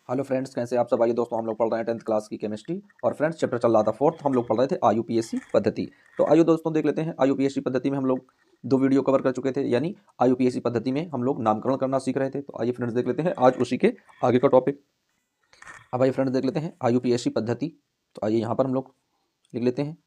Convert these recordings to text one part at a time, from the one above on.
Hello friends, कैसे आप सब। आइए दोस्तों, हम लोग पढ़ रहे हैं 10th क्लास की केमिस्ट्री और फ्रेंड्स चैप्टर चल रहा था 4th। हम लोग पढ़ रहे थे आईयूपीएससी पद्धति। तो आइए दोस्तों देख लेते हैं। आईयूपीएससी पद्धति में हम लोग 2 वीडियो कवर कर चुके थे, यानी आईयूपीएससी पद्धति में हम लोग नामकरण करना सीख रहे थे। तो आइए फ्रेंड्स देख लेते हैं आज उसी के आगे का टॉपिक। अब आइए फ्रेंड्स देख लेते हैं आईयूपीएससी पद्धति। तो आइए यहाँ पर हम लोग लिख लेते हैं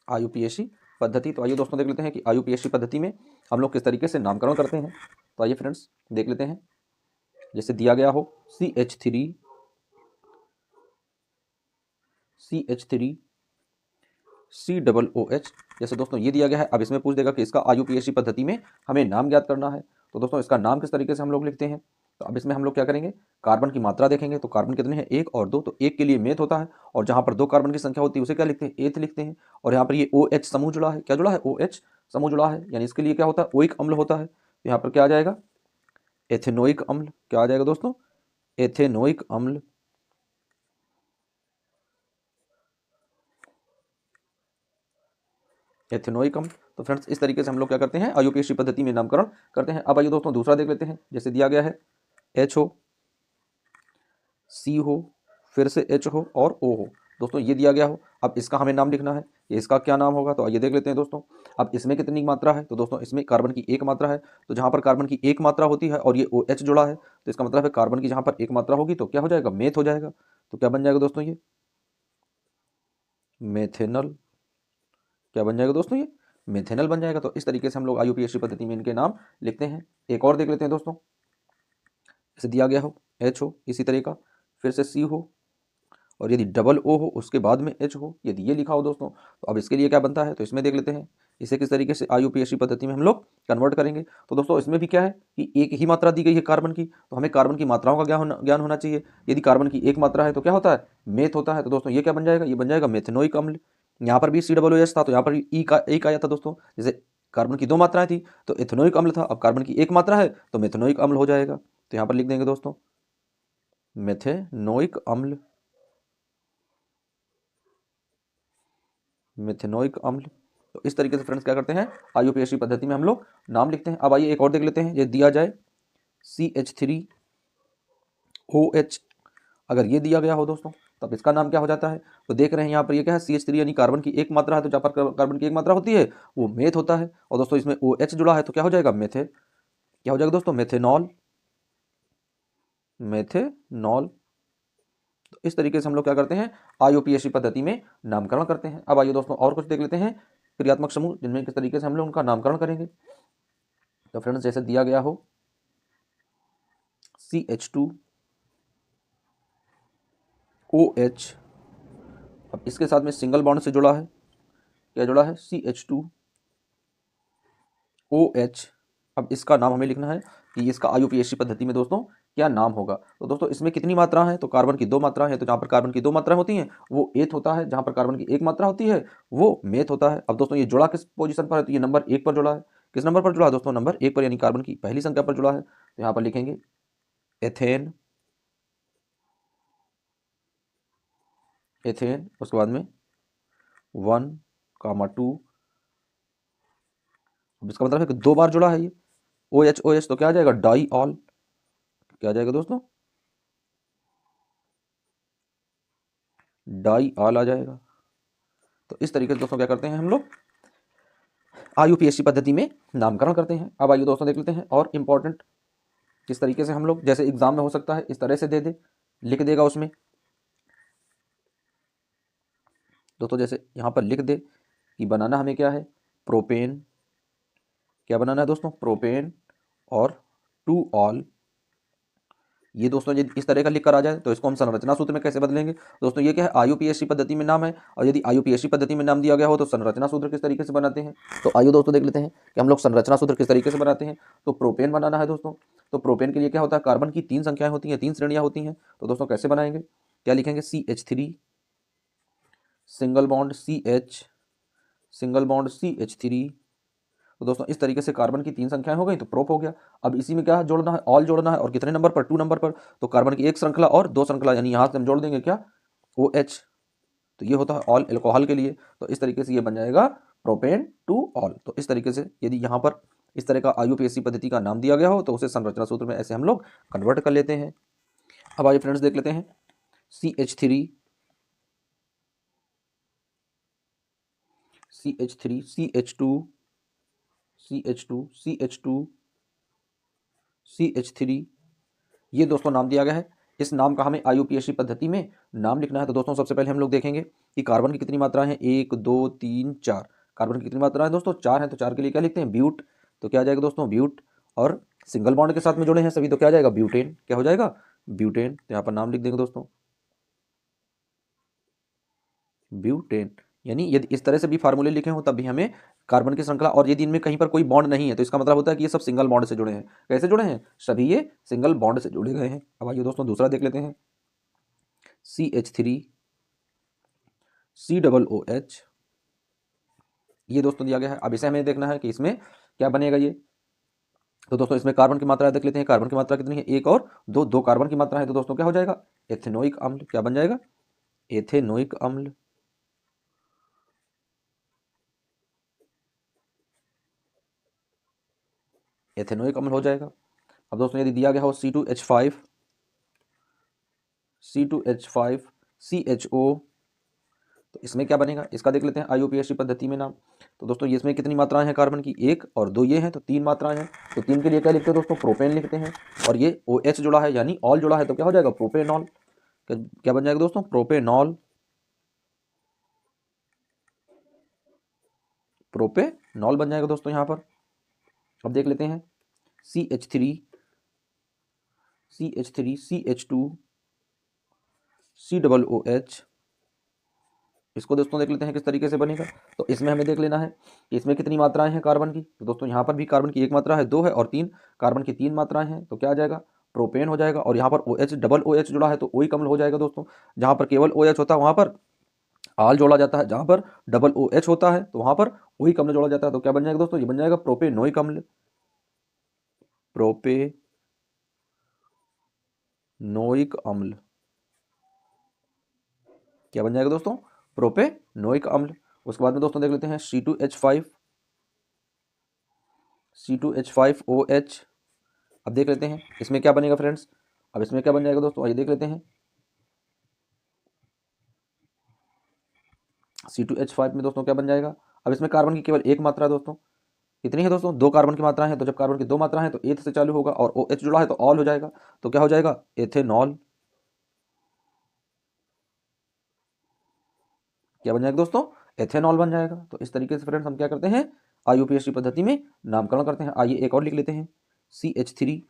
आईयूपीएससी पद्धति। तो आइए दोस्तों देख लेते हैं कि आईयूपीएससी पद्धति में हम लोग किस तरीके से नामकरण करते हैं। तो आइए फ्रेंड्स देख लेते हैं। जैसे दिया गया हो CH3 COOH, जैसे दोस्तों ये दिया गया है। अब इसमें पूछ देगा कि इसका आईयूपीएससी पद्धति में हमें नाम ज्ञात करना है। तो दोस्तों इसका नाम किस तरीके से हम लोग लिखते हैं। तो अब इसमें हम लोग क्या करेंगे, कार्बन की मात्रा देखेंगे। तो कार्बन कितने हैं, 1 और 2। तो 1 के लिए मेथ होता है, और जहां पर 2 कार्बन की संख्या होती है उसे क्या लिखते हैं, एथ लिखते हैं। और यहाँ पर ये OH समूह जुड़ा है। क्या जुड़ा है, OH समूह जुड़ा है, यानी इसके लिए क्या होता है, ओइक अम्ल होता है। तो यहाँ पर क्या आ जाएगा, एथेनोइक अम्ल। क्या आ जाएगा दोस्तों, एथेनोइक अम्ल। एथेनोइक अम्ल। तो फ्रेंड्स इस तरीके से हम लोग क्या करते हैं, आईयूपीएससी पद्धति में नामकरण करते हैं। अब आइए दोस्तों दूसरा देख लेते हैं। जैसे दिया गया है H हो, C हो, फिर से H हो और O हो। दोस्तों ये दिया गया हो, अब इसका हमें नाम लिखना है कि इसका क्या नाम होगा। तो आइए देख लेते हैं दोस्तों। अब इसमें कितनी मात्रा है, तो दोस्तों इसमें कार्बन की 1 मात्रा है। तो जहाँ पर कार्बन की 1 मात्रा होती है और ये OH जुड़ा है, तो इसका मतलब है कार्बन की जहाँ पर 1 मात्रा होगी तो क्या हो जाएगा, मेथ हो जाएगा। तो क्या बन जाएगा दोस्तों, ये मेथेनल। क्या बन जाएगा दोस्तों, ये मेथेनल बन जाएगा। तो इस तरीके से हम लोग आईयूपीएससी पद्धति में इनके नाम लिखते हैं। एक और देख लेते हैं दोस्तों। जैसे दिया गया हो H हो, इसी तरह का, फिर से C हो, और यदि डबल O हो उसके बाद में H हो, यदि ये लिखा हो दोस्तों, तो अब इसके लिए क्या बनता है, तो इसमें देख लेते हैं इसे किस तरीके से आईयूपीएससी पद्धति में हम लोग कन्वर्ट करेंगे। तो दोस्तों इसमें भी क्या है कि एक ही मात्रा दी गई है कार्बन की, तो हमें कार्बन की मात्राओं का ज्ञान होना चाहिए। यदि कार्बन की 1 मात्रा है तो क्या होता है, मेथ होता है। तो दोस्तों ये क्या बन जाएगा, ये बन जाएगा मेथेनोइक अम्ल। यहाँ पर भी COOH था, तो यहाँ पर ई का एक आया था दोस्तों। जैसे कार्बन की 2 मात्राएं थी तो एथेनोइक अम्ल था, अब कार्बन की 1 मात्रा है तो मेथेनोइक अम्ल हो जाएगा। तो यहाँ पर लिख देंगे दोस्तों मेथेनोइक अम्ल, मेथेनोइक अम्ल। तो इस तरीके से फ्रेंड्स क्या करते हैं, आईयूपीएससी पद्धति में हम लोग नाम लिखते हैं। अब आइए एक और देख लेते हैं। ये दिया जाए CH3OH, अगर ये दिया गया हो दोस्तों तब इसका नाम क्या हो जाता है। तो देख रहे हैं यहाँ पर ये क्या है, CH3 यानी कार्बन की 1 मात्रा है, तो जहाँ पर कार्बन की 1 मात्रा होती है वो मेथ होता है। और दोस्तों इसमें OH जुड़ा है तो क्या हो जाएगा, मेथे। क्या हो जाएगा दोस्तों, मेथेनॉल, मेथेनॉल। तो इस तरीके से हम लोग क्या करते हैं, आईयूपीएससी पद्धति में नामकरण करते हैं। अब आइए दोस्तों और कुछ देख लेते हैं क्रियात्मक समूह, जिनमें किस तरीके से हम लोग उनका नामकरण करेंगे। तो फ्रेंड्स जैसे दिया गया हो CH2OH, अब इसके साथ में सिंगल बॉन्ड से जुड़ा है। क्या जुड़ा है, CH2OH। अब इसका नाम हमें लिखना है कि इसका आईयूपीएससी पद्धति में दोस्तों क्या नाम होगा। तो दोस्तों इसमें कितनी मात्रा है, तो कार्बन की 2 मात्रा है। तो जहाँ पर कार्बन की 2 मात्रा होती हैं वो एथ होता है, जहाँ पर कार्बन की 1 मात्रा होती है वो मेथ होता है। अब दोस्तों ये जुड़ा किस पोजीशन पर है, तो ये नंबर 1 पर जुड़ा है। किस नंबर पर जुड़ा है दोस्तों, नंबर 1 पर, यानी कार्बन की पहली संख्या पर जुड़ा है। तो यहाँ पर लिखेंगे एथेन, एथेन, उसके बाद में 1, 2। अब इसका मतलब है कि 2 बार जुड़ा है ये OH, तो क्या आ जाएगा, डाई ऑल। क्या आ जाएगा दोस्तों, डाई ऑल आ जाएगा। तो इस तरीके से दोस्तों क्या करते हैं हम लोग आईयूपीएससी पद्धति में नामकरण करते हैं। अब आइए दोस्तों देख लेते हैं और इम्पोर्टेंट किस तरीके से हम लोग, जैसे एग्जाम में हो सकता है इस तरह से दे दे, लिख देगा उसमें। दोस्तों जैसे यहाँ पर लिख दे कि बनाना हमें क्या है, प्रोपेन। क्या बनाना है दोस्तों, प्रोपेन और 2 ऑल। ये दोस्तों यदि इस तरह का लिख कर आ जाए तो इसको हम संरचना सूत्र में कैसे बदलेंगे। दोस्तों ये क्या है, आईयूपीएससी पद्धति में नाम है, और यदि आईयूपीएससी पद्धति में नाम दिया गया हो तो संरचना सूत्र किस तरीके से बनाते हैं। तो आइए दोस्तों देख लेते हैं कि हम लोग संरचना सूत्र किस तरीके से बनाते हैं। तो प्रोपेन बनाना है दोस्तों, तो प्रोपेन के लिए क्या होता है, कार्बन की 3 संख्याएं होती हैं, 3 श्रेणियां होती हैं। तो दोस्तों कैसे बनाएंगे, क्या लिखेंगे, CH3 single bond CH, single bond CH3। तो दोस्तों इस तरीके से कार्बन की 3 संख्याएं हो गई तो प्रोप हो गया। अब इसी में क्या जोड़ना है, ऑल जोड़ना है, और कितने नंबर पर, 2 नंबर पर। तो कार्बन की 1 श्रृंखला और 2 श्रृंखला, यानी यहां से हम जोड़ देंगे क्या, OH। तो तो ये होता है ऑल एल्कोहल के लिए। तो इस तरीके से ये बन जाएगा प्रोपेन टू ऑल। तो इस तरीके से यदि यहाँ पर इस तरह का IUPAC पद्धति का नाम दिया गया हो तो उसे संरचना सूत्र में ऐसे हम लोग कन्वर्ट कर लेते हैं। अब आइए फ्रेंड्स देख लेते हैं CH3 CH3 CH2 CH2 CH2 CH3, ये दोस्तों नाम दिया गया है। इस नाम का हमें IUPAC पद्धति में नाम लिखना है। तो दोस्तों सबसे पहले हम लोग देखेंगे कि कार्बन की कितनी मात्रा है, 1 2 3 4। कार्बन की कितनी मात्रा है दोस्तों, 4 है। तो 4 के लिए क्या लिखते हैं, ब्यूट। तो क्या आ जाएगा दोस्तों, ब्यूट। और सिंगल बॉन्ड के साथ में जुड़े हैं सभी, तो क्या आ जाएगा, ब्यूटेन। क्या हो जाएगा, ब्यूटेन। तो यहाँ पर नाम लिख देंगे दोस्तों, ब्यूटेन। यानी यदि इस तरह से भी फार्मूले लिखे हो तब भी हमें कार्बन की श्रृंखला, और यदि इनमें कहीं पर कोई बॉन्ड नहीं है तो इसका मतलब होता है कि ये सब सिंगल बॉन्ड से जुड़े हैं। कैसे जुड़े हैं, सभी ये सिंगल बॉन्ड से जुड़े गए हैं। अब आइए दोस्तों दूसरा देख लेते हैं, CH3 COOH, ये दोस्तों दिया गया है। अब इसे हमें देखना है कि इसमें क्या बनेगा ये। तो दोस्तों इसमें कार्बन की मात्रा देख लेते हैं, कार्बन की मात्रा कितनी है, 1 और 2, 2 कार्बन की मात्रा है। तो दोस्तों क्या हो जाएगा, एथेनोइक अम्ल। क्या बन जाएगा, एथेनोइक अम्ल। एथेनोइक अम्ल हो जाएगा। अब दोस्तों यदि दिया गया हो C2H5 CHO, तो इसमें क्या बनेगा, इसका देख लेते हैं IUPAC पद्धति में नाम। तो दोस्तों ये इसमें कितनी मात्राएं हैं कार्बन की, 1 और 2 ये हैं, तो 3 मात्राएं हैं। तो 3 के लिए क्या लिखते हैं दोस्तों, प्रोपेन लिखते हैं। और ये OH जुड़ा है यानी ऑल जुड़ा है, तो क्या हो जाएगा, प्रोपेनॉल। क्या बन जाएगा दोस्तों, प्रोपेनॉल। प्रोपेनॉल बन जाएगा दोस्तों यहाँ पर। अब देख लेते हैं CH3 CH2 COOH, इसको दोस्तों देख लेते हैं किस तरीके से बनेगा। तो इसमें हमें देख लेना है कि इसमें कितनी मात्राएं हैं कार्बन की। तो दोस्तों यहाँ पर भी कार्बन की 1 मात्रा है, 2 है, और 3 कार्बन की 3 मात्राएं हैं। तो क्या आ जाएगा, प्रोपेन हो जाएगा। और यहाँ पर OH डबल OH जुड़ा है तो ओइक अम्ल हो जाएगा दोस्तों। जहाँ पर केवल OH होता है वहाँ पर आल जोड़ा जाता है, जहाँ पर डबल OH होता है तो वहाँ पर ओइक अम्ल जोड़ा जाता है। तो क्या बन जाएगा दोस्तों, ये बन जाएगा प्रोपेनोइक अम्ल। प्रोपेनोइक अम्ल क्या बन जाएगा दोस्तों, प्रोपेनोइक अम्ल। उसके बाद में दोस्तों देख लेते हैं C2H5OH। अब देख लेते हैं इसमें क्या बनेगा फ्रेंड्स। अब इसमें क्या बन जाएगा दोस्तों, आइए देख लेते हैं। C2H5 में दोस्तों क्या बन जाएगा। अब इसमें कार्बन की केवल 1 मात्रा है दोस्तों, कितनी है दोस्तों, 2 कार्बन की मात्रा है। तो जब कार्बन की 2 मात्रा है तो एथ से चालू होगा, और OH जुड़ा है तो ऑल हो जाएगा। तो क्या हो जाएगा, एथेनॉल। क्या बन जाएगा दोस्तों, एथेनॉल बन जाएगा। तो इस तरीके से फ्रेंड्स हम क्या करते हैं, IUPAC पद्धति में नामकरण करते हैं। आइए एक और लिख लेते हैं, CH3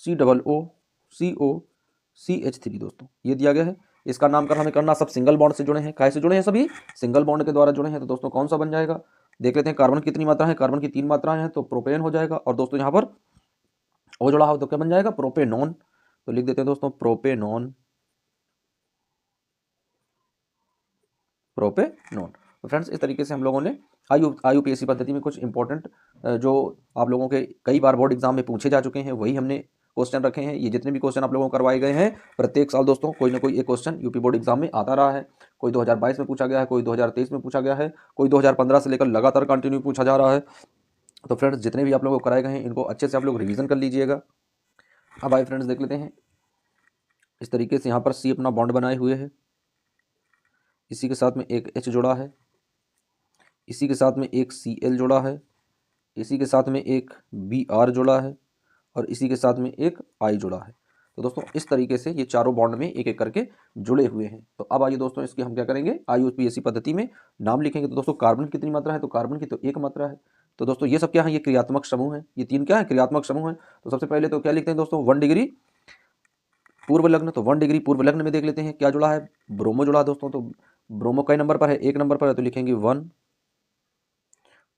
COOCH3 दोस्तों ये दिया गया है। इसका नामकरण हमें करना, सब सिंगल बॉन्ड से जुड़े हैं। कैसे जुड़े हैं, सभी सिंगल बॉन्ड के द्वारा जुड़े हैं। तो दोस्तों कौन सा बन जाएगा, देख लेते हैं। कार्बन की कितनी मात्रा है, कार्बन की 3 मात्राएं हैं, तो प्रोपेन हो जाएगा। और दोस्तों यहाँ पर O जुड़ा हो तो क्या बन जाएगा, प्रोपेनॉन। तो लिख देते हैं दोस्तों प्रोपेनॉन। तो फ्रेंड्स इस तरीके से हम लोगों ने IUPAC पद्धति में कुछ इंपॉर्टेंट जो आप लोगों के कई बार बोर्ड एग्जाम में पूछे जा चुके हैं वही हमने क्वेश्चन रखे हैं। ये जितने भी क्वेश्चन आप लोगों को करवाए गए हैं, प्रत्येक साल दोस्तों कोई ना कोई एक क्वेश्चन यूपी बोर्ड एग्जाम में आता रहा है। कोई 2022 में पूछा गया है, कोई 2023 में पूछा गया है, कोई 2015 से लेकर लगातार कंटिन्यू पूछा जा रहा है। तो फ्रेंड्स जितने भी आप लोगों को कराए गए हैं इनको अच्छे से आप लोग रिवीजन कर लीजिएगा। अब आइए फ्रेंड्स देख लेते हैं, इस तरीके से यहाँ पर C अपना बॉन्ड बनाए हुए है, इसी के साथ में एक H जुड़ा है, इसी के साथ में एक Cl जुड़ा है, इसी के साथ में एक Br जुड़ा है, और इसी के साथ में एक I जुड़ा है। तो दोस्तों इस तरीके से ये चारों बॉन्ड में एक एक करके जुड़े हुए हैं। तो अब आइए दोस्तों इसकी हम क्या करेंगे, IUPAC पद्धति में नाम लिखेंगे। तो दोस्तों कार्बन कितनी मात्रा है, तो कार्बन की तो 1 मात्रा है। तो दोस्तों ये सब क्या है, ये क्रियात्मक समूह है। ये 3 क्या है, क्रियात्मक समूह है। तो सबसे पहले तो क्या लिखते हैं दोस्तों, 1 डिग्री पूर्व लग्न। तो 1 डिग्री पूर्व लग्न में देख लेते हैं क्या जुड़ा है, ब्रोमो जुड़ा है दोस्तों। तो ब्रोमो कई नंबर पर है, 1 नंबर पर है, तो लिखेंगे 1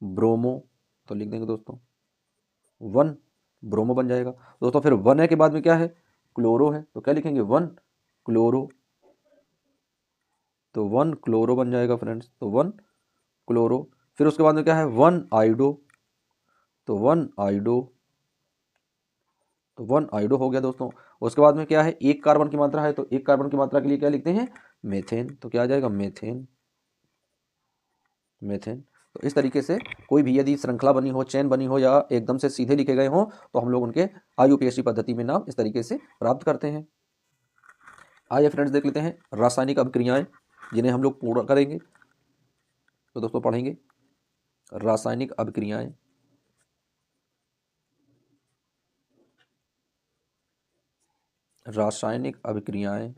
ब्रोमो। तो लिख देंगे दोस्तों 1 ब्रोमो बन जाएगा दोस्तों। फिर 1 है के बाद में क्या है, क्लोरो है, तो क्या लिखेंगे 1 क्लोरो। तो 1 क्लोरो बन जाएगा फ्रेंड्स, तो 1 क्लोरो। फिर उसके बाद में क्या है, 1 आइडो। तो 1 आइडो, तो 1 आइडो हो गया दोस्तों। उसके बाद में क्या है, 1 कार्बन की मात्रा है, तो 1 कार्बन की मात्रा के लिए क्या लिखते हैं, मेथेन, तो क्या आ जाएगा मेथेन, मेथेन। तो इस तरीके से कोई भी यदि श्रृंखला बनी हो, चेन बनी हो या एकदम से सीधे लिखे गए हों तो हम लोग उनके IUPAC पद्धति में नाम इस तरीके से प्राप्त करते हैं। आइए फ्रेंड्स देख लेते हैं रासायनिक अभिक्रियाएं जिन्हें हम लोग पूर्ण करेंगे। तो दोस्तों पढ़ेंगे रासायनिक अभिक्रियाएं। रासायनिक अभिक्रियाएं,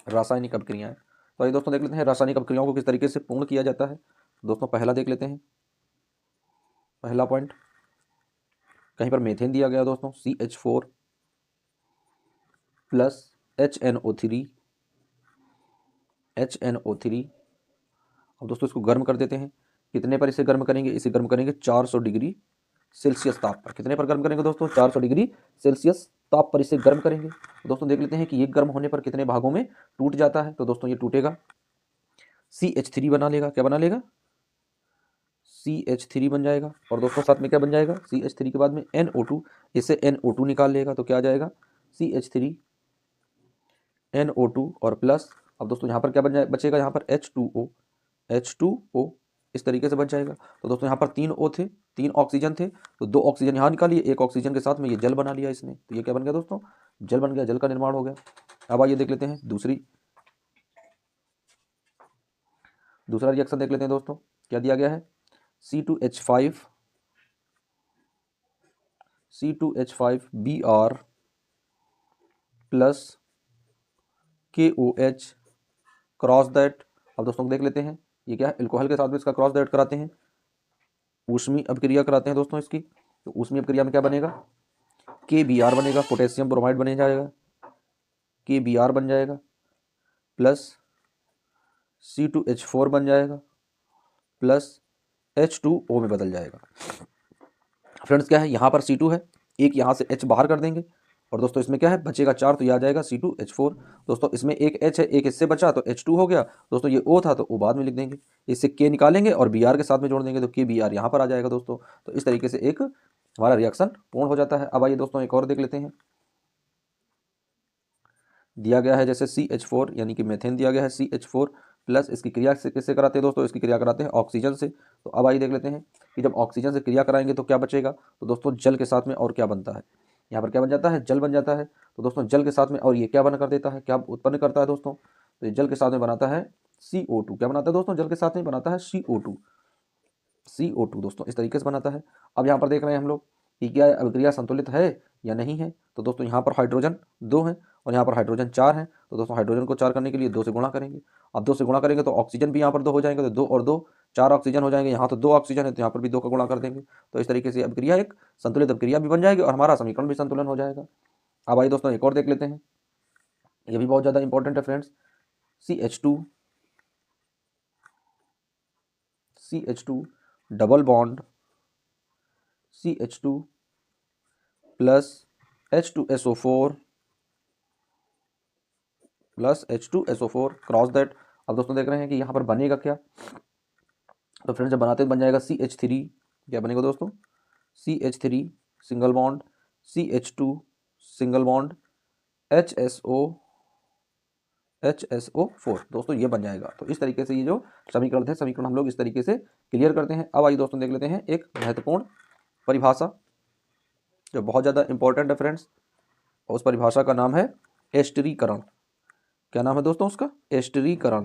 रासायनिक अभिक्रियाएं। तो ये दोस्तों देख लेते हैं रासायनिक अभिक्रियाओं को किस तरीके से पूर्ण किया जाता है। दोस्तों पहला देख लेते हैं, पहला पॉइंट कहीं पर मेथेन दिया गया दोस्तों CH4 प्लस HNO3, HNO3। अब दोस्तों इसको गर्म कर देते हैं। कितने पर इसे गर्म करेंगे, इसे गर्म करेंगे 400 डिग्री सेल्सियस ताप पर। कितने पर गर्म करेंगे दोस्तों, 400 डिग्री सेल्सियस ताप पर इसे गर्म करेंगे। तो दोस्तों देख लेते हैं कि ये गर्म होने पर कितने भागों में टूट जाता है। तो दोस्तों ये टूटेगा, CH3 बना लेगा। क्या बना लेगा, CH3 बन जाएगा। और दोस्तों साथ में क्या बन जाएगा, CH3 के बाद में NO2, इसे NO2 निकाल लेगा। तो क्या आ जाएगा CH3 NO2 और प्लस, अब दोस्तों यहाँ पर क्या बचेगा, यहाँ पर H2O, H2O इस तरीके से बच जाएगा। तो दोस्तों यहाँ पर 3 O थे, 3 ऑक्सीजन थे, तो 2 ऑक्सीजन यहाँ निकालिए, 1 ऑक्सीजन के साथ में ये जल बना लिया इसने। तो ये क्या बन गया दोस्तों, जल बन गया, जल का निर्माण हो गया। अब आइए देख लेते हैं दूसरा रिएक्शन देख लेते हैं दोस्तों। क्या दिया गया है, C2H5 Br plus KOH cross that. अब दोस्तों देख लेते हैं ये क्या है, एल्कोहल के साथ में इसका क्रॉस दैट कराते हैं, ऊष्मीय अभिक्रिया कराते हैं दोस्तों इसकी। तो ऊष्मीय अभिक्रिया में क्या बनेगा, KBr बनेगा, पोटेशियम ब्रोमाइड बने जाएगा, KBr बन जाएगा, प्लस C2H4 बन जाएगा, प्लस H2O में बदल जाएगा। फ्रेंड्स क्या है, यहाँ पर C2 है, एक यहाँ से H बाहर कर देंगे, और दोस्तों इसमें क्या है, बचेगा 4, तो यह आ जाएगा C2H4। दोस्तों इसमें एक H है, एक इससे बचा तो H2 हो गया। दोस्तों ये O था तो O बाद में लिख देंगे, इससे K निकालेंगे और Br के साथ में जोड़ देंगे तो KBr यहाँ पर आ जाएगा दोस्तों। तो इस तरीके से एक हमारा रिएक्शन पूर्ण हो जाता है। अब आइए दोस्तों एक और देख लेते हैं। दिया गया है जैसे CH4 यानी कि मेथेन दिया गया है CH4 प्लस, इसकी क्रिया से किससे कराते हैं दोस्तों, इसकी क्रिया कराते हैं ऑक्सीजन से। तो अब आइए देख लेते हैं कि जब ऑक्सीजन से क्रिया कराएंगे तो क्या बचेगा। तो दोस्तों जल के साथ में और क्या बनता है, यहाँ पर क्या बन जाता है, जल बन जाता है। तो दोस्तों जल के साथ में और ये क्या बना कर देता है, क्या उत्पन्न करता है दोस्तों, तो ये जल के साथ में बनाता है CO2। क्या बनाता है दोस्तों, जल के साथ में बनाता है CO2, CO2 दोस्तों इस तरीके से बनाता है। अब यहाँ पर देख रहे हैं हम लोग कि क्या अभिक्रिया संतुलित है या नहीं है। तो दोस्तों यहाँ पर हाइड्रोजन 2 हैं और यहाँ पर हाइड्रोजन 4 हैं। तो दोस्तों हाइड्रोजन को 4 करने के लिए 2 से गुणा करेंगे। अब 2 से गुणा करेंगे तो ऑक्सीजन भी यहाँ पर 2 हो जाएंगे, तो 2 और 2 4 ऑक्सीजन हो जाएंगे। यहाँ तो 2 ऑक्सीजन है तो यहाँ पर भी 2 का गुणा कर देंगे। तो इस तरीके से अभिक्रिया एक संतुलित अभिक्रिया भी बन जाएगी और हमारा समीकरण भी संतुलन हो जाएगा। अब आइए दोस्तों एक और देख लेते हैं, ये भी बहुत ज़्यादा इंपॉर्टेंट है friends. CH2 double bond CH2 plus H2SO4 plus H2SO4 cross that. अब दोस्तों देख रहे हैं कि यहाँ पर बनेगा क्या, तो फ्रेंड्स जब बनाते हैं बन जाएगा CH3। क्या बनेगा दोस्तों, CH3 single bond CH2 single bond HSO4 दोस्तों ये बन जाएगा। तो इस तरीके से ये जो समीकरण थे, समीकरण हम लोग इस तरीके से क्लियर करते हैं। अब आइए दोस्तों देख लेते हैं एक महत्वपूर्ण परिभाषा जो बहुत ज़्यादा इंपॉर्टेंट है फ्रेंड्स, और उस परिभाषा का नाम है एस्टरीकरण। क्या नाम है दोस्तों उसका, एस्टरीकरण।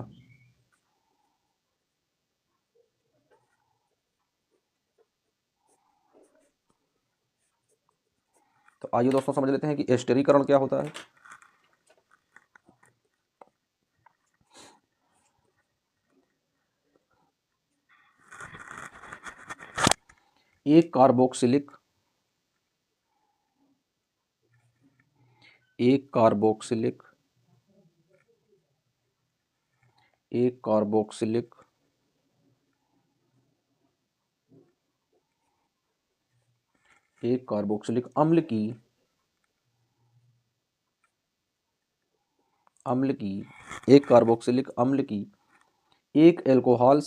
तो आइए दोस्तों समझ लेते हैं कि एस्टरीकरण क्या होता है। एक कार्बोक्सिलिक एक कार्बोक्सिलिक एक कार्बोक्सिलिक एक कार्बोक्सिलिक अम्ल की एक कार्बोक्सिलिक अम्ल की एक अल्कोहल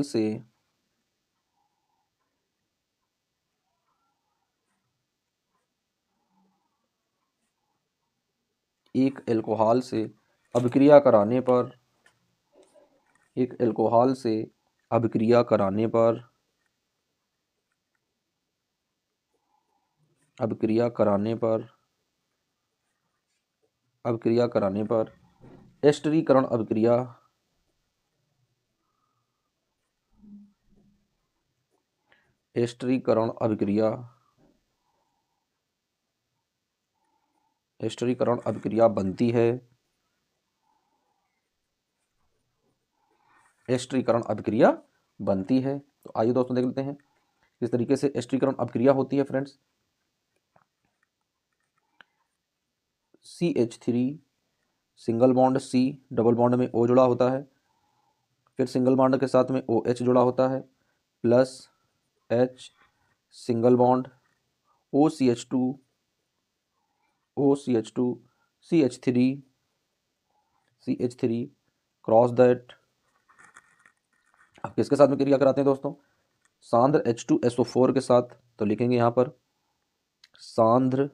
से एक एल्कोहल से अभिक्रिया कराने पर, एक एल्कोहल से अभिक्रिया कराने पर, अभिक्रिया कराने पर, अभिक्रिया कराने पर एस्टरीकरण अभिक्रिया, एस्टरीकरण अभिक्रिया, एस्टरीकरण अभिक्रिया बनती है, एस्टरीकरण अभिक्रिया बनती है। तो आइए दोस्तों देख लेते हैं किस तरीके से एस्टरीकरण अभिक्रिया होती है friends. CH3 single bond C, double bond में O जुड़ा होता है, फिर सिंगल बॉन्ड के साथ में OH जुड़ा होता है, plus H single bond OCH2, OCH2 CH3, CH3 cross that. अब किसके साथ में क्रिया कराते हैं दोस्तों? सांद्र H2SO4 के साथ। तो लिखेंगे यहाँ पर सांद्र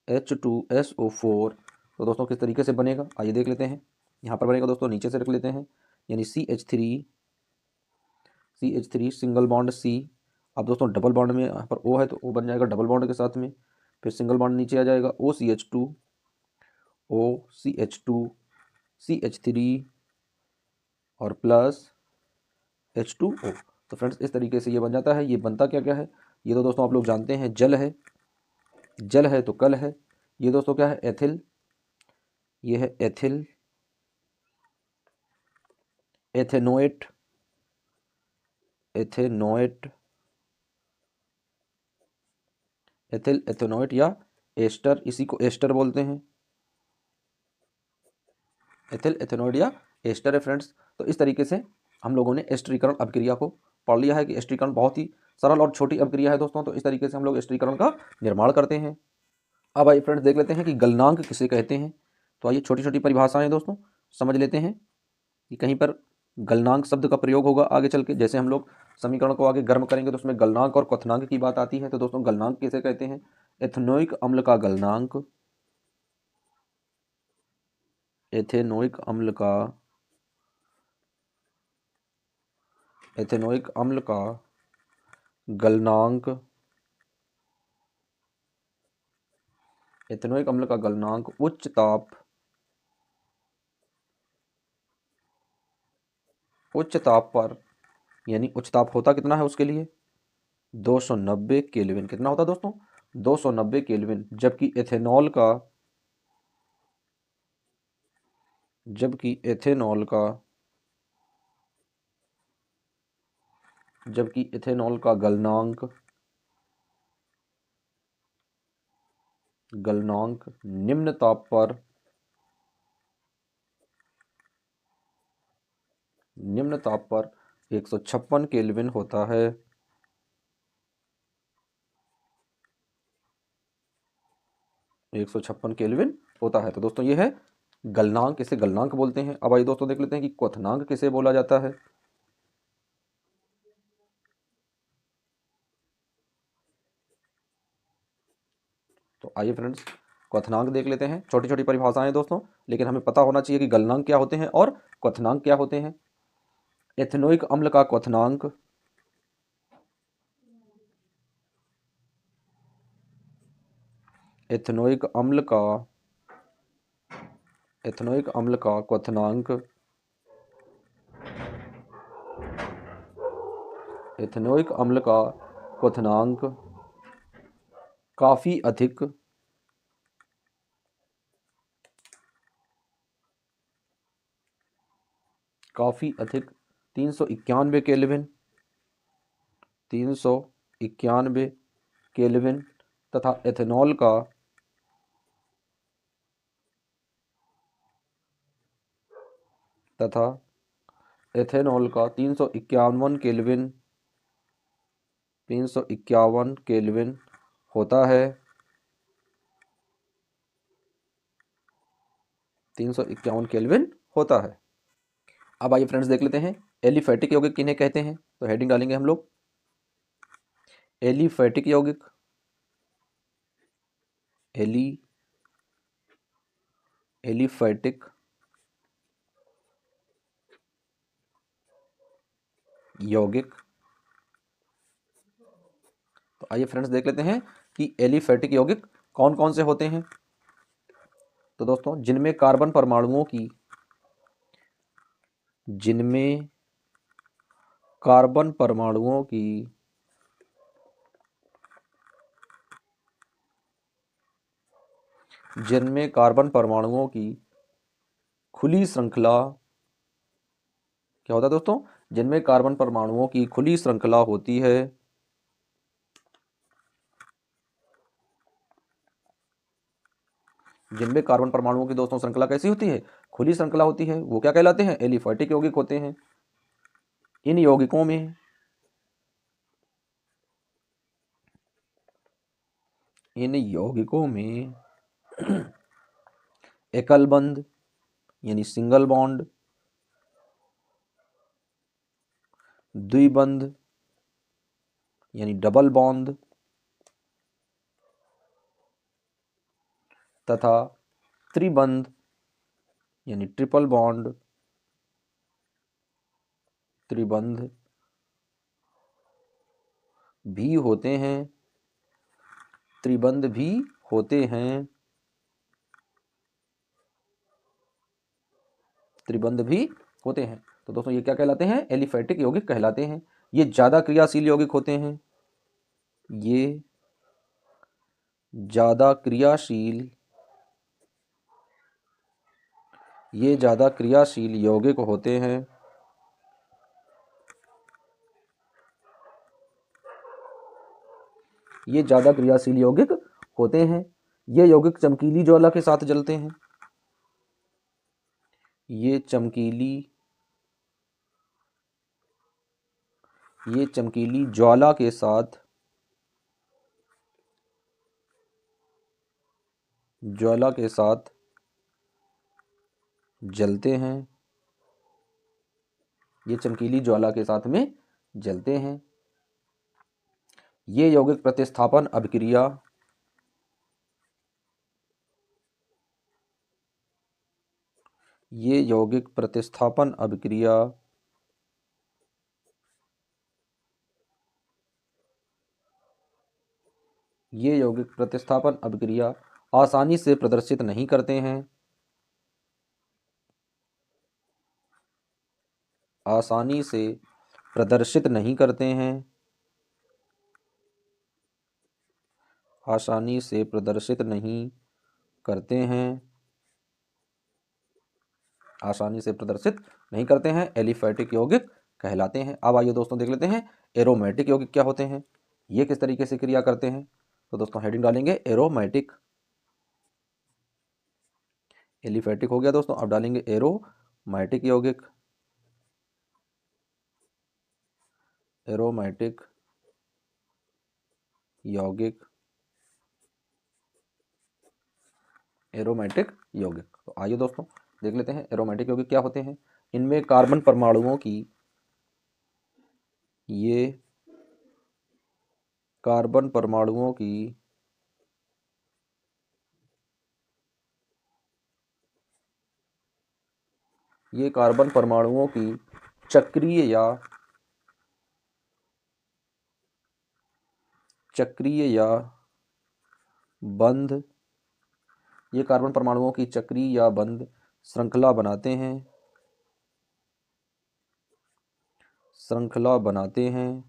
H2SO4। तो दोस्तों किस तरीके से बनेगा आइए देख लेते हैं। यहाँ पर बनेगा दोस्तों, नीचे से रख लेते हैं, यानी CH3 सिंगल बॉन्ड C। अब दोस्तों डबल बॉन्ड में यहाँ पर O है तो O बन जाएगा डबल बॉन्ड के साथ में, फिर सिंगल बॉन्ड नीचे आ जाएगा OCH2, OCH2 CH3 और प्लस H2O। तो फ्रेंड्स इस तरीके से ये बन जाता है। ये बनता क्या क्या है ये तो दोस्तों आप लोग जानते हैं, जल है, जल है तो कल है। ये दोस्तों क्या है? एथिल। ये है ethyl, ethanoate, ethanoate, ethyl ethanoate या एस्टर, इसी को एस्टर बोलते हैं, एथिल एथेनोएट या एस्टर है फ्रेंड्स। तो इस तरीके से हम लोगों ने एस्टरीकरण अभिक्रिया को पढ़ लिया है कि एस्टरीकरण बहुत ही सरल और छोटी अभिक्रिया है दोस्तों। तो इस तरीके से हम लोग एस्टरीकरण का निर्माण करते हैं। अब आइए फ्रेंड्स देख लेते हैं कि गलनांक किसे कहते हैं। तो आइए छोटी छोटी परिभाषाएं दोस्तों समझ लेते हैं कि कहीं पर गलनांक शब्द का प्रयोग होगा आगे चल के। जैसे हम लोग समीकरण को आगे गर्म करेंगे तो उसमें गलनांक और क्वथनांक की बात आती है। तो दोस्तों गलनांक किसे कहते हैं? एथेनोइक अम्ल का गलनांक, एथेनोइक अम्ल का, एथेनोइक अम्ल का गलनांक, एथेनोइक अम्ल का गलनांक उच्च ताप, उच्च ताप पर, यानी उच्च ताप होता कितना है उसके लिए? 290 केल्विन। कितना होता दोस्तों? 290 केल्विन। जबकि एथेनॉल का, जबकि एथेनॉल का, जबकि एथेनॉल का गलनांक, गलनांक निम्न ताप पर, निम्न ताप पर 156 केल्विन होता है। 156 केल्विन होता है। तो दोस्तों ये है गलनांक, इसे गलनांक बोलते हैं। अब आइए दोस्तों देख लेते हैं कि क्वथनांक किसे बोला जाता है। तो आइए फ्रेंड्स क्वथनांक देख लेते हैं। छोटी छोटी परिभाषाएं दोस्तों, लेकिन हमें पता होना चाहिए कि गलनांक क्या होते हैं और क्वथनांक क्या होते हैं। एथेनोइक अम्ल का क्वथनांक, एथेनोइक अम्ल का, एथेनोइक अम्ल का क्वथनांक, एथेनोइक अम्ल का क्वथनांक काफी अधिक, काफी अधिक 391 केल्विन, 391 केल्विन तथा एथेनॉल का, तथा एथेनॉल का 351 केल्विन, 351 केल्विन होता है। 351 केल्विन होता है। अब आइए फ्रेंड्स देख लेते हैं एलिफैटिक यौगिक किन्हें कहते हैं। तो हेडिंग डालेंगे हम लोग एलिफैटिक यौगिक, एलिफैटिक यौगिक। तो आइए फ्रेंड्स देख लेते हैं कि एलिफैटिक यौगिक कौन कौन से होते हैं। तो दोस्तों जिनमें कार्बन परमाणुओं की जिनमें कार्बन परमाणुओं की जिनमें कार्बन परमाणुओं की खुली श्रृंखला, क्या होता है दोस्तों, जिनमें कार्बन परमाणुओं की खुली श्रृंखला होती है, जिनमें कार्बन परमाणुओं की दोस्तों श्रृंखला कैसी होती है, खुली श्रृंखला होती है, वो क्या कहलाते हैं, एलिफैटिक यौगिक होते हैं। इन यौगिकों में एकल बंध यानी सिंगल बॉन्ड, द्विबंध यानी डबल बॉन्ड तथा त्रिबंध यानी ट्रिपल बॉन्ड, त्रिबंध भी होते हैं, त्रिबंध भी होते हैं, त्रिबंध भी होते हैं। तो दोस्तों ये क्या कहलाते हैं, एलिफैटिक यौगिक कहलाते हैं। ये ज्यादा क्रियाशील यौगिक होते हैं, ये ज्यादा क्रियाशील यौगिक होते हैं। ये ज्यादा क्रियाशील यौगिक होते हैं। ये यौगिक चमकीली ज्वाला के साथ जलते हैं। ये चमकीली ज्वाला के साथ जलते हैं। ये चमकीली ज्वाला के साथ में जलते हैं। ये यौगिक प्रतिस्थापन अभिक्रिया ये यौगिक प्रतिस्थापन अभिक्रिया आसानी से प्रदर्शित नहीं करते हैं। आसानी से प्रदर्शित नहीं करते हैं। आसानी से प्रदर्शित नहीं करते हैं। आसानी से प्रदर्शित नहीं करते हैं, एलिफैटिक यौगिक कहलाते हैं। अब आइए दोस्तों देख लेते हैं एरोमेटिक यौगिक क्या होते हैं, ये किस तरीके से क्रिया करते हैं। तो दोस्तों हेडिंग डालेंगे एरोमेटिक। एलिफैटिक हो गया दोस्तों, अब डालेंगे एरोमेटिक यौगिक। एरोमेटिक यौगिक। एरोमेटिक यौगिक। तो आइए दोस्तों देख लेते हैं एरोमेटिक यौगिक क्या होते हैं। इनमें कार्बन परमाणुओं की ये कार्बन परमाणुओं की ये कार्बन परमाणुओं की चक्रीय या बंध ये कार्बन परमाणुओं की चक्रीय या बंध श्रृंखला बनाते हैं।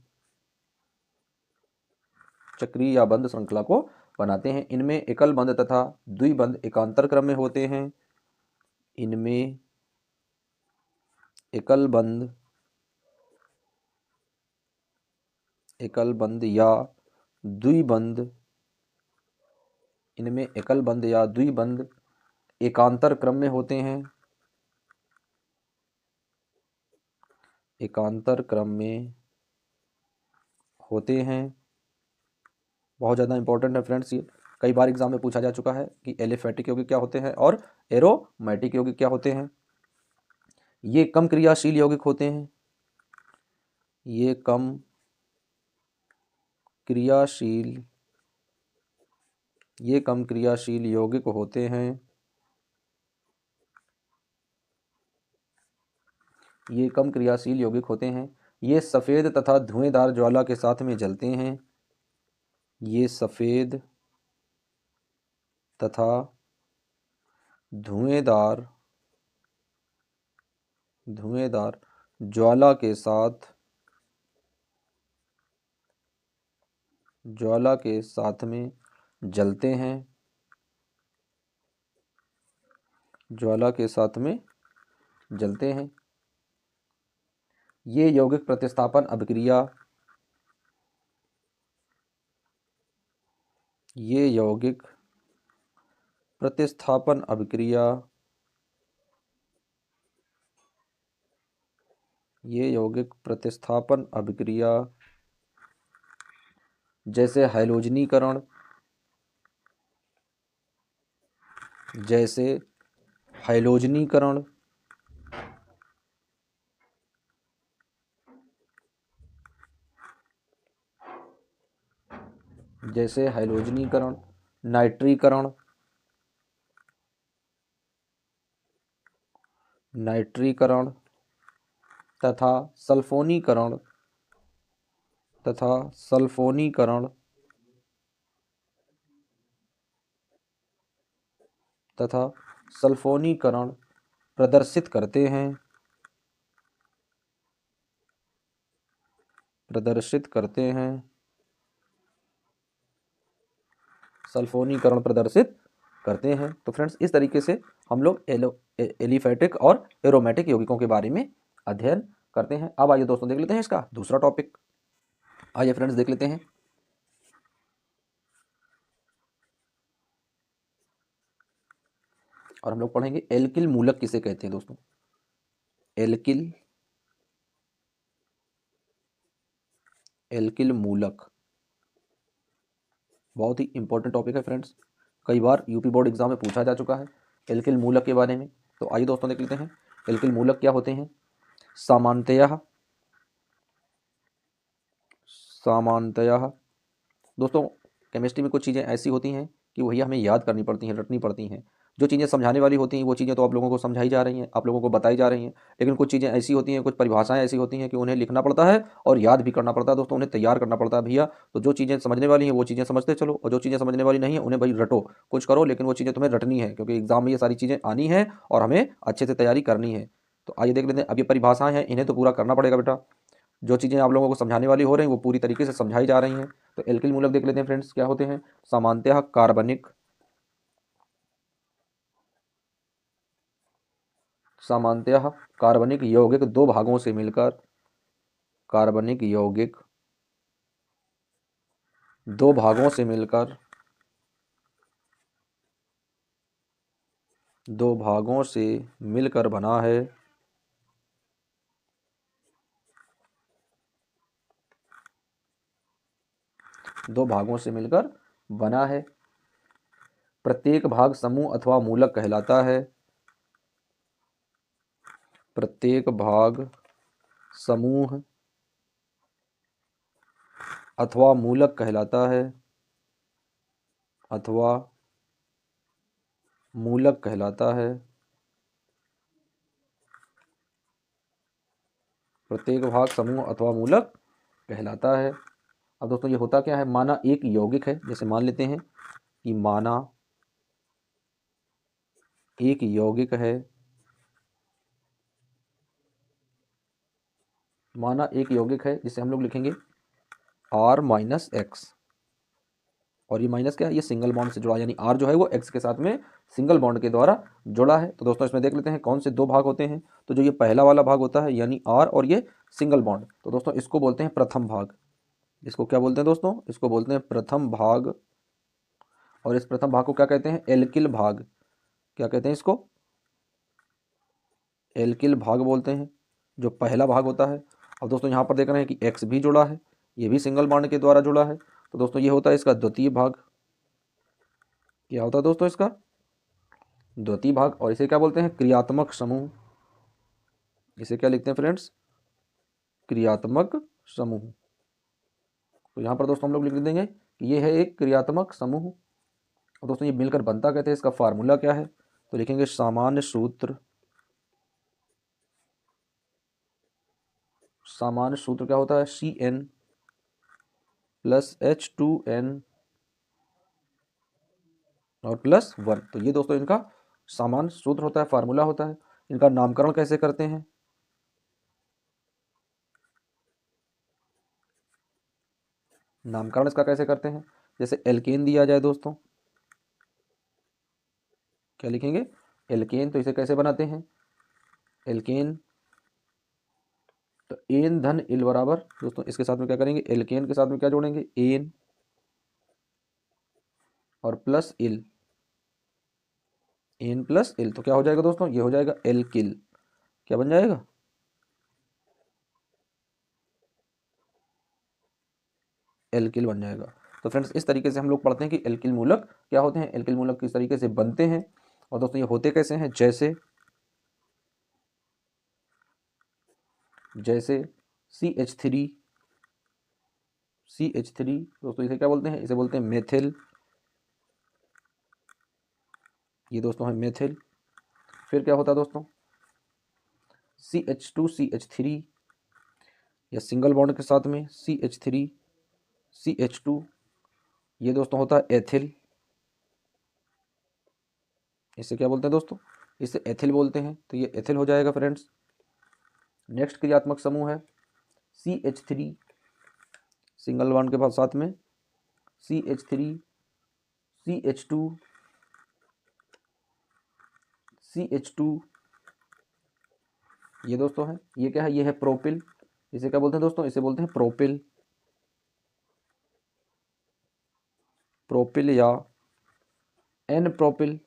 चक्रीय या बंध श्रृंखला को बनाते हैं। इनमें एकल बंध तथा द्विबंध एकांतर क्रम में होते हैं। इनमें एकल बंध या द्विबंध एकांतर क्रम में होते हैं। एकांतर क्रम में होते हैं। बहुत ज़्यादा इंपॉर्टेंट है फ्रेंड्स, ये कई बार एग्जाम में पूछा जा चुका है कि एलिफैटिक यौगिक क्या होते हैं और एरोमेटिक यौगिक क्या होते हैं। ये कम क्रियाशील यौगिक होते हैं। ये कम क्रियाशील यौगिक होते हैं। ये कम क्रियाशील यौगिक होते हैं। ये सफ़ेद तथा धुएंदार ज्वाला के साथ में जलते हैं। ये सफ़ेद तथा धुएंदार ज्वाला के साथ में जलते हैं। ज्वाला के साथ में जलते हैं। ये यौगिक प्रतिस्थापन अभिक्रिया ये यौगिक प्रतिस्थापन अभिक्रिया ये यौगिक प्रतिस्थापन अभिक्रिया जैसे हैलोजनीकरण जैसे हैलोजनीकरण जैसे हैलोजनीकरण नाइट्रीकरण तथा सल्फोनीकरण प्रदर्शित करते हैं। सल्फोनीकरण प्रदर्शित करते हैं। तो फ्रेंड्स, इस तरीके से हम लोग एलिफैटिक और एरोमेटिक यौगिकों के बारे में अध्ययन करते हैं। अब आइए दोस्तों देख लेते हैं इसका दूसरा टॉपिक। आइए फ्रेंड्स देख लेते हैं। और हम लोग पढ़ेंगे एल्किल मूलक किसे कहते हैं दोस्तों। एल्किल मूलक बहुत ही इंपॉर्टेंट टॉपिक है फ्रेंड्स। कई बार यूपी बोर्ड एग्जाम में पूछा जा चुका है एल्किल मूलक के बारे में। तो आइए दोस्तों देख लेते हैं एल्किल मूलक क्या होते हैं। सामान्यतः दोस्तों केमिस्ट्री में कुछ चीज़ें ऐसी होती हैं कि वही हमें याद करनी पड़ती हैं, रटनी पड़ती हैं। जो चीज़ें समझाने वाली होती हैं वो चीज़ें तो आप लोगों को समझाई जा रही हैं, आप लोगों को बताई जा रही हैं। लेकिन कुछ चीज़ें ऐसी होती हैं, कुछ परिभाषाएं ऐसी होती हैं कि उन्हें लिखना पड़ता है और याद भी करना पड़ता है दोस्तों, उन्हें तैयार करना पड़ता है भैया। तो जो चीज़ें समझने वाली हैं वो चीज़ें समझते चलो, और जो चीज़ें समझने वाली नहीं है उन्हें भाई रटो, कुछ करो, लेकिन वो चीज़ें तुम्हें रटनी है, क्योंकि एग्जाम में ये सारी चीज़ें आनी है और हमें अच्छे से तैयारी करनी है। तो आइए देख लेते हैं। अब ये परिभाषाएं हैं, इन्हें तो पूरा करना पड़ेगा बेटा। जो चीज़ें आप लोगों को समझाने वाली हो रही हैं वो पूरी तरीके से समझाई जा रही हैं। तो एल्किल मूलक देख लेते हैं फ्रेंड्स क्या होते हैं। सामान्यतः कार्बनिक यौगिक दो भागों से मिलकर बना है। दो भागों से मिलकर बना है। प्रत्येक भाग समूह अथवा मूलक कहलाता है। प्रत्येक भाग समूह अथवा मूलक कहलाता है। प्रत्येक भाग समूह अथवा मूलक कहलाता है। अब दोस्तों ये होता क्या है। माना एक यौगिक है, जैसे मान लेते हैं कि माना एक यौगिक है, जिसे हम लोग लिखेंगे R-X, और ये माइनस क्या है, ये सिंगल बॉन्ड से जुड़ा, यानी R जो है वो X के साथ में सिंगल बॉन्ड के द्वारा जुड़ा है। तो दोस्तों इसमें देख लेते हैं कौन से दो भाग होते हैं। तो जो ये पहला वाला भाग होता है यानी R, और ये सिंगल बॉन्ड, तो दोस्तों इसको बोलते हैं प्रथम भाग। इसको क्या बोलते हैं दोस्तों, इसको बोलते हैं प्रथम भाग। और इस प्रथम भाग को क्या कहते हैं, एल्किल भाग। क्या कहते हैं इसको, एल्किल भाग बोलते हैं, जो पहला भाग होता है। अब दोस्तों यहाँ पर देख रहे हैं कि X भी जुड़ा है, ये भी सिंगल बॉन्ड के द्वारा जुड़ा है। तो दोस्तों ये होता है इसका द्वितीय भाग। क्या होता है दोस्तों इसका द्वितीय भाग। और इसे क्या बोलते हैं, क्रियात्मक समूह। इसे क्या लिखते हैं फ्रेंड्स, क्रियात्मक समूह। तो यहाँ पर दोस्तों हम लोग लिख देंगे कि ये है एक क्रियात्मक समूह। और दोस्तों ये मिलकर बनता कहते हैं, इसका फार्मूला क्या है, तो लिखेंगे सामान्य सूत्र सामान्य सूत्र क्या होता है, CN प्लस H2N और प्लस 1। तो ये दोस्तों इनका सामान्य सूत्र होता है, फार्मूला होता है। इनका नामकरण कैसे करते हैं, नामकरण इसका कैसे करते हैं, जैसे एल्केन दिया जाए दोस्तों, क्या लिखेंगे, एल्केन। तो इसे कैसे बनाते हैं, एल्केन, तो एन धन इल बराबर दोस्तों इसके साथ में क्या करेंगे, एल्केन के साथ में क्या जोड़ेंगे, एन और प्लस इल, एन प्लस इल। तो क्या हो जाएगा दोस्तों, ये हो जाएगा एल्किल। क्या बन जाएगा, एल्किल बन जाएगा। तो फ्रेंड्स इस तरीके से हम लोग पढ़ते हैं कि एल्किल मूलक क्या होते हैं, एल्किल मूलक किस तरीके से बनते हैं। और दोस्तों ये होते कैसे हैं, जैसे जैसे CH3, CH3 दोस्तों इसे क्या बोलते हैं, इसे बोलते हैं मेथिल, ये दोस्तों है मेथिल। फिर क्या होता है दोस्तों, CH2 CH3 या सिंगल बॉन्ड के साथ में CH3 CH2, ये दोस्तों होता है एथिल। इसे क्या बोलते हैं दोस्तों, इसे एथिल बोलते हैं। तो ये एथिल हो जाएगा फ्रेंड्स। नेक्स्ट क्रियात्मक समूह है CH3, सिंगल बॉन्ड के साथ में CH3 CH2 CH2, ये दोस्तों है, ये क्या है, ये है प्रोपिल। इसे क्या बोलते हैं दोस्तों, इसे बोलते हैं प्रोपिल, प्रोपिल या एन प्रोपिल,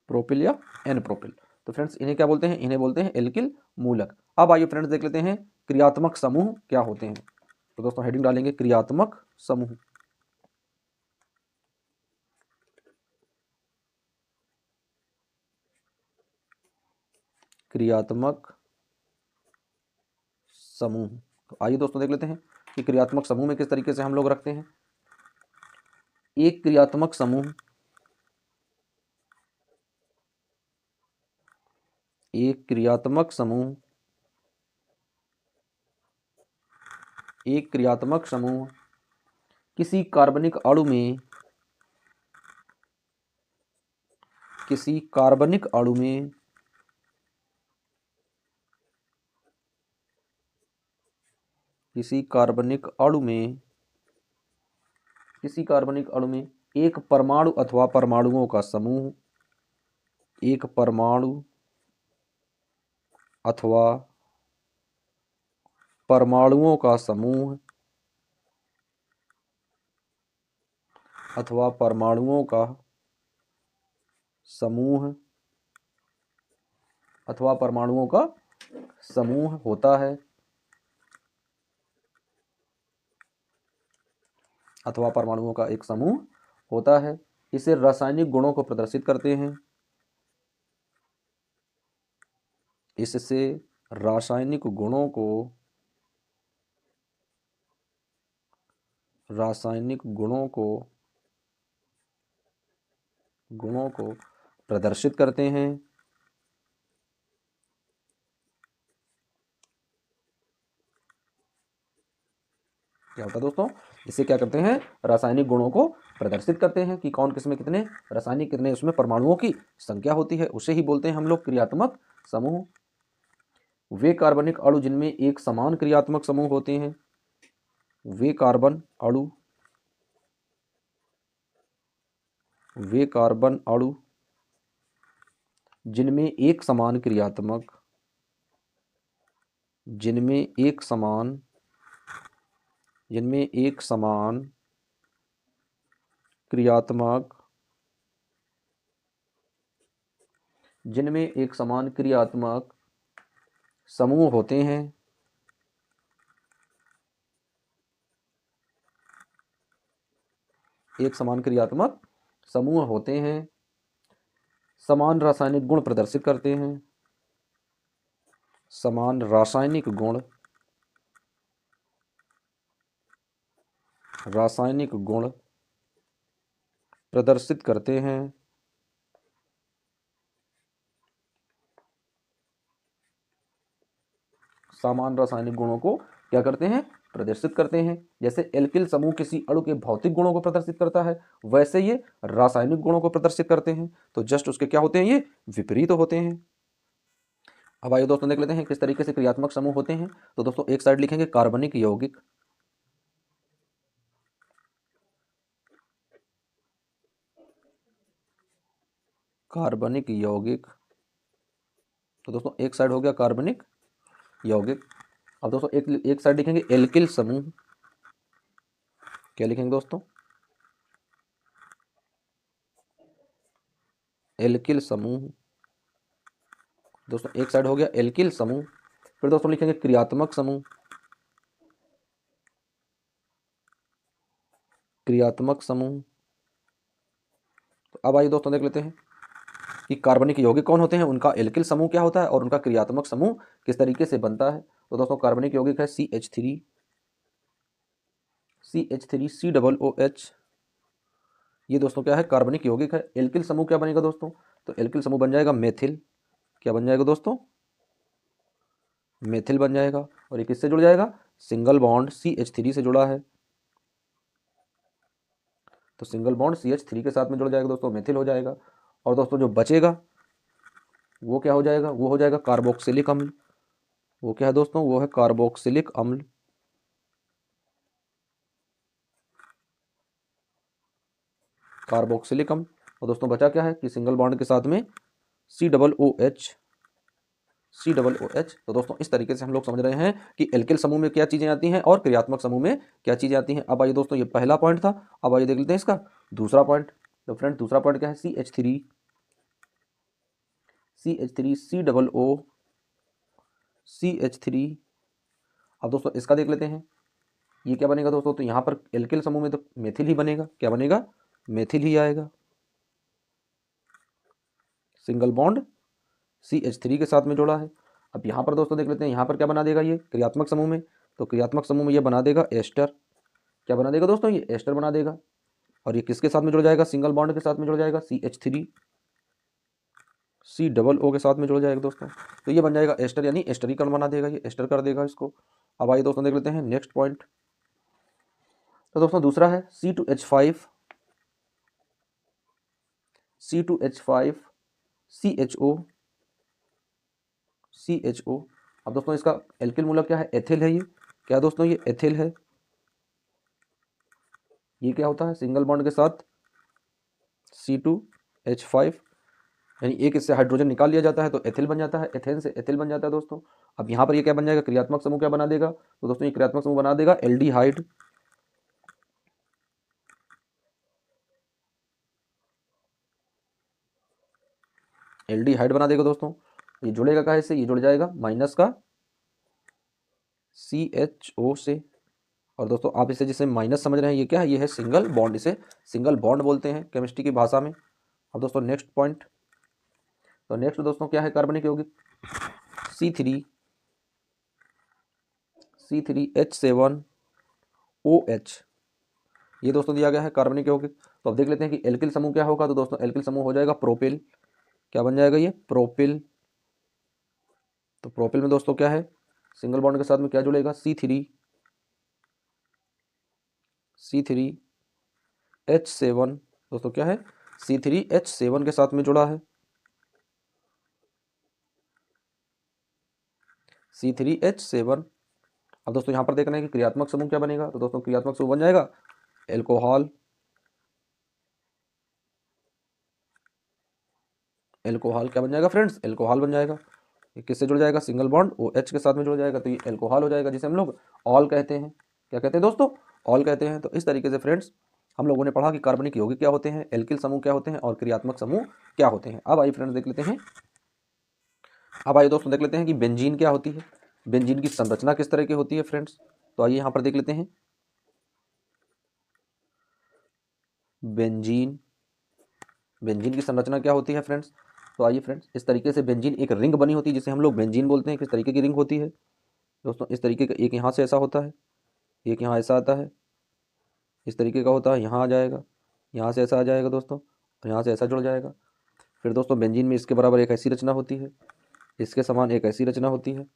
प्रोपिल या एन प्रोपिल। तो फ्रेंड्स इन्हें क्या बोलते हैं, इन्हें बोलते हैं एल्किल मूलक। अब आइए फ्रेंड्स देख लेते हैं क्रियात्मक समूह क्या होते हैं। तो दोस्तों हेडिंग डालेंगे क्रियात्मक समूह। क्रियात्मक समूह। तो आइए दोस्तों देख लेते हैं कि क्रियात्मक समूह में किस तरीके से हम लोग रखते हैं। एक क्रियात्मक समूह, एक क्रियात्मक समूह, एक क्रियात्मक समूह किसी कार्बनिक अणु में, किसी कार्बनिक अणु में किसी कार्बनिक अणु में किसी कार्बनिक अणु में एक परमाणु अथवा परमाणुओं का समूह, एक परमाणु अथवा परमाणुओं का समूह, अथवा परमाणुओं का समूह, अथवा परमाणुओं का समूह होता है, अथवा परमाणुओं का एक समूह होता है। इसे रासायनिक गुणों को प्रदर्शित करते हैं, इससे रासायनिक गुणों को, रासायनिक गुणों को प्रदर्शित करते हैं। क्या होता है दोस्तों, इसे क्या करते हैं, रासायनिक गुणों को प्रदर्शित करते हैं कि कौन किसमें कितने रासायनिक, कितने उसमें परमाणुओं की संख्या होती है, उसे ही बोलते हैं हम लोग क्रियात्मक समूह। वे कार्बनिक अणु जिनमें एक समान क्रियात्मक समूह होते हैं, वे कार्बन अणु, वे कार्बन अणु जिनमें एक समान क्रियात्मक, जिनमें एक समान, जिनमें एक समान क्रियात्मक, जिनमें एक समान क्रियात्मक समूह होते हैं, एक समान क्रियात्मक समूह होते हैं, समान रासायनिक गुण प्रदर्शित करते हैं, समान रासायनिक गुण, रासायनिक गुण प्रदर्शित करते हैं, समान रासायनिक गुणों को क्या करते हैं, प्रदर्शित करते हैं। जैसे एल्किल समूह किसी अणु के भौतिक गुणों को प्रदर्शित करता है, वैसे ये रासायनिक गुणों को प्रदर्शित करते हैं। तो जस्ट उसके क्या होते हैं, ये विपरीत होते हैं। अब आइए दोस्तों देख लेते हैं किस तरीके से क्रियात्मक समूह होते हैं। तो दोस्तों एक साइड लिखेंगे कार्बनिक यौगिक, कार्बनिक यौगिक। तो दोस्तों एक साइड हो गया कार्बनिक यौगिक। अब दोस्तों एक साइड लिखेंगे एल्किल समूह। क्या लिखेंगे दोस्तों, एल्किल समूह। दोस्तों एक साइड हो गया एल्किल समूह। फिर दोस्तों लिखेंगे क्रियात्मक समूह, क्रियात्मक समूह। तो अब आइए दोस्तों देख लेते हैं कि कार्बनिक यौगिक कौन होते हैं, उनका एल्किल समूह क्या होता है और उनका क्रियात्मक समूह किस तरीके से बनता है। तो दोस्तों कार्बनिक यौगिक है CH3, CH3 COOH। ये दोस्तों क्या है, कार्बनिक यौगिक है। एल्किल समूह क्या बनेगा दोस्तों, तो एल्किल समूह बन जाएगा मेथिल। क्या बन जाएगा दोस्तों, मेथिल बन जाएगा। और ये किससे जुड़ जाएगा, सिंगल बॉन्ड CH3 से जुड़ा है, तो सिंगल बॉन्ड CH3 के साथ में जुड़ जाएगा दोस्तों, मेथिल हो जाएगा। और दोस्तों जो बचेगा वो क्या हो जाएगा, वो हो जाएगा कार्बोक्सिलिक अम्ल। वो क्या है दोस्तों, वो है कार्बोक्सिलिक अम्ल। कार्बोक्सिलिक अम्ल। और दोस्तों बचा क्या है कि सिंगल बॉन्ड के साथ में COOH, COOH। तो दोस्तों इस तरीके से हम लोग समझ रहे हैं कि एल्किल समूह में क्या चीज़ें आती हैं और क्रियात्मक समूह में क्या चीज़ें आती हैं। अब आइए दोस्तों, ये पहला पॉइंट था। अब आइए देख लेते हैं इसका दूसरा पॉइंट। तो फ्रेंड दूसरा पॉइंट क्या है, CH3 COO CH3। अब दोस्तों इसका देख लेते हैं, ये क्या बनेगा दोस्तों, तो यहाँ पर एल्किल समूह में तो मेथिल ही बनेगा। क्या बनेगा, मेथिल ही आएगा। सिंगल बॉन्ड CH3 के साथ में जुड़ा है। अब यहाँ पर दोस्तों देख लेते हैं, यहाँ पर क्या बना देगा ये क्रियात्मक समूह में, तो क्रियात्मक समूह में ये बना देगा एस्टर। क्या बना देगा दोस्तों, ये एस्टर बना देगा। और ये किसके साथ में जुड़ जाएगा, सिंगल बॉन्ड के साथ में जुड़ जाएगा, CH3 COO के साथ में जुड़ जाएगा दोस्तों। तो ये बन जाएगा एस्टर, यानी एस्टरीकरण बना देगा, ये एस्टर कर देगा इसको। अब आइए दोस्तों देख लेते हैं नेक्स्ट पॉइंट। तो दोस्तों दूसरा है C2H5 CHO। अब दोस्तों इसका एल्किल मूलक क्या है, एथिल है। ये क्या दोस्तों, ये एथिल है। ये क्या होता है, सिंगल बॉन्ड के साथ C2H5, यानी एक इससे हाइड्रोजन निकाल लिया जाता है तो एथिल बन जाता है, एथेन से एथिल बन जाता है दोस्तों। अब यहाँ पर ये क्या बन जाएगा, क्रियात्मक समूह क्या बना देगा, तो दोस्तों ये क्रियात्मक समूह बना देगा एल्डिहाइड। एल्डिहाइड बना देगा दोस्तों। ये जुड़ेगा कहाँ से, ये जुड़ जाएगा माइनस का CHO से। और दोस्तों आप इसे जिसे माइनस समझ रहे हैं, ये क्या है, ये है सिंगल बॉन्ड। इसे सिंगल बॉन्ड बोलते हैं केमिस्ट्री की भाषा में। अब दोस्तों नेक्स्ट पॉइंट। तो नेक्स्ट दोस्तों क्या है, कार्बनिक यौगिक C3H7OH। ये दोस्तों दिया गया है कार्बनिक यौगिक। तो अब देख लेते हैं कि एल्किल समूह क्या होगा, तो दोस्तों एल्किल समूह हो जाएगा प्रोपिल। क्या बन जाएगा, ये प्रोपिल। तो प्रोपिल में दोस्तों क्या है, सिंगल बॉन्ड के साथ में क्या जुड़ेगा, C3H7। दोस्तों क्या है, C3H7 के साथ में जुड़ा है, C3H7। अब दोस्तों यहाँ पर देखना है कि क्रियात्मक समूह क्या बनेगा, तो दोस्तों क्रियात्मक समूह बन जाएगा एल्कोहल। एल्कोहल क्या बन जाएगा फ्रेंड्स, एल्कोहल बन जाएगा। ये किससे जुड़ जाएगा, सिंगल बॉन्ड OH के साथ में जुड़ जाएगा, तो ये एल्कोहल हो जाएगा, जिसे हम लोग ऑल कहते हैं। क्या कहते हैं दोस्तों, ऑल कहते हैं। तो इस तरीके से फ्रेंड्स हम लोगों ने पढ़ा कि कार्बनिक यौगिक क्या होते हैं, एल्किल समूह क्या होते हैं और क्रियात्मक समूह क्या होते हैं। अब आइए फ्रेंड्स देख लेते हैं, अब आइए दोस्तों देख लेते हैं कि बेंजीन क्या होती है, बेंजीन की संरचना किस तरह की होती है फ्रेंड्स। तो आइए यहाँ पर देख लेते हैं बेंजीन, बेंजीन की संरचना क्या होती है फ्रेंड्स। तो आइए फ्रेंड्स, इस तरीके से बेंजीन एक रिंग बनी होती है जिसे हम लोग बेंजीन बोलते हैं। किस तरीके की रिंग होती है दोस्तों, इस तरीके का, एक यहाँ से ऐसा होता है, एक यहाँ ऐसा आता है, इस तरीके का होता है, यहाँ आ जाएगा, यहाँ से ऐसा आ जाएगा दोस्तों, और यहाँ से ऐसा जुड़ जाएगा। फिर दोस्तों बेंजीन में इसके बराबर एक ऐसी रचना होती है, इसके समान एक ऐसी रचना होती है,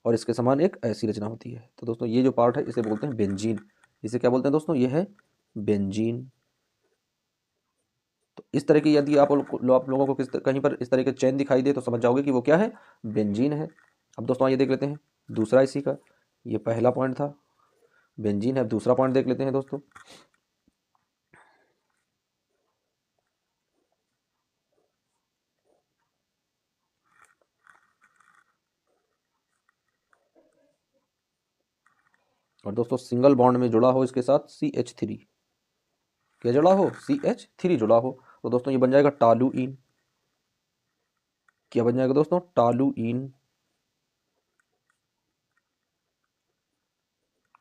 और इसके समान एक ऐसी रचना होती है। तो दोस्तों ये जो पार्ट है इसे बोलते हैं बेंजीन। इसे क्या बोलते हैं दोस्तों? ये है बेंजीन। तो इस तरह की यदि आप लोगों को कहीं पर इस तरह के चेन दिखाई दे तो समझ जाओगे कि वो क्या है? बेंजीन है। अब दोस्तों आइए देख लेते हैं दूसरा इसी का। ये पहला पॉइंट था, बेंजीन है। दूसरा पॉइंट देख लेते हैं दोस्तों। और दोस्तों सिंगल बॉन्ड में जुड़ा हो इसके साथ CH3। क्या जुड़ा हो? CH3 जुड़ा हो। तो दोस्तों ये बन जाएगा टालुइन। क्या बन जाएगा दोस्तों? टालुइन।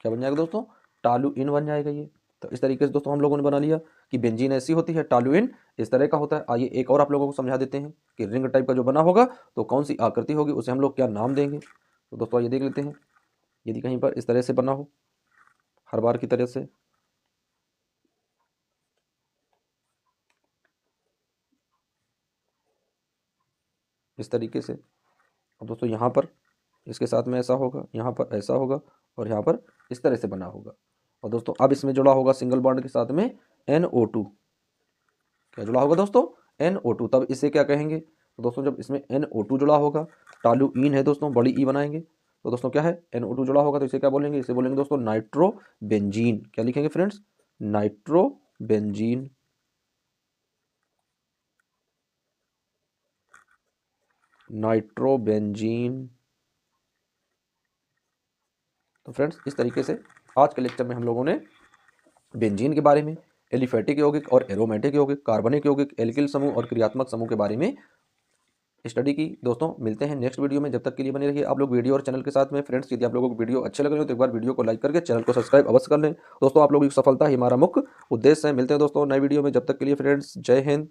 क्या बन जाएगा दोस्तों? टालुइन बन जाएगा ये। तो इस तरीके से दोस्तों हम लोगों ने बना लिया कि बेंजीन ऐसी होती है, टालुइन इस तरह का होता है। आइए एक और आप लोगों को समझा देते हैं कि रिंग टाइप का जो बना होगा तो कौन सी आकृति होगी, उसे हम लोग क्या नाम देंगे। तो दोस्तों ये देख लेते हैं। यदि कहीं पर इस तरह से बना हो, हर बार की तरह से, इस तरीके से। अब दोस्तों यहाँ पर इसके साथ में ऐसा होगा, यहाँ पर ऐसा होगा और यहाँ पर इस तरह से बना होगा। और दोस्तों अब इसमें जुड़ा होगा सिंगल बॉन्ड के साथ में NO2। क्या जुड़ा होगा दोस्तों? NO2। तब इसे क्या कहेंगे? तो दोस्तों जब इसमें NO2 जुड़ा होगा, टालुइन है दोस्तों, बड़ी ई बनाएंगे। तो दोस्तों क्या है? NO2 जुड़ा होगा तो इसे क्या बोलेंगे? इसे बोलेंगे दोस्तों नाइट्रोबेंजीन। क्या लिखेंगे फ्रेंड्स? नाइट्रोबेंजीन। नाइट्रोबेंजीन। तो फ्रेंड्स इस तरीके से आज के लेक्चर में हम लोगों ने बेंजीन के बारे में, एलिफेटिक यौगिक और एरोमेटिक यौगिक, कार्बनिक यौगिक, एल्किल समूह और क्रियात्मक समूह के बारे में स्टडी की। दोस्तों मिलते हैं नेक्स्ट वीडियो में, जब तक के लिए बने रहिए आप लोग वीडियो और चैनल के साथ में। फ्रेंड्स यदि आप लोगों को वीडियो अच्छे लग रहे हो तो एक बार वीडियो को लाइक करके चैनल को सब्सक्राइब अवश्य कर लें। दोस्तों आप लोगों की सफलता ही हमारा मुख्य उद्देश्य है। मिलते हैं दोस्तों नए वीडियो में, जब तक के लिए फ्रेंड्स जय हिंद,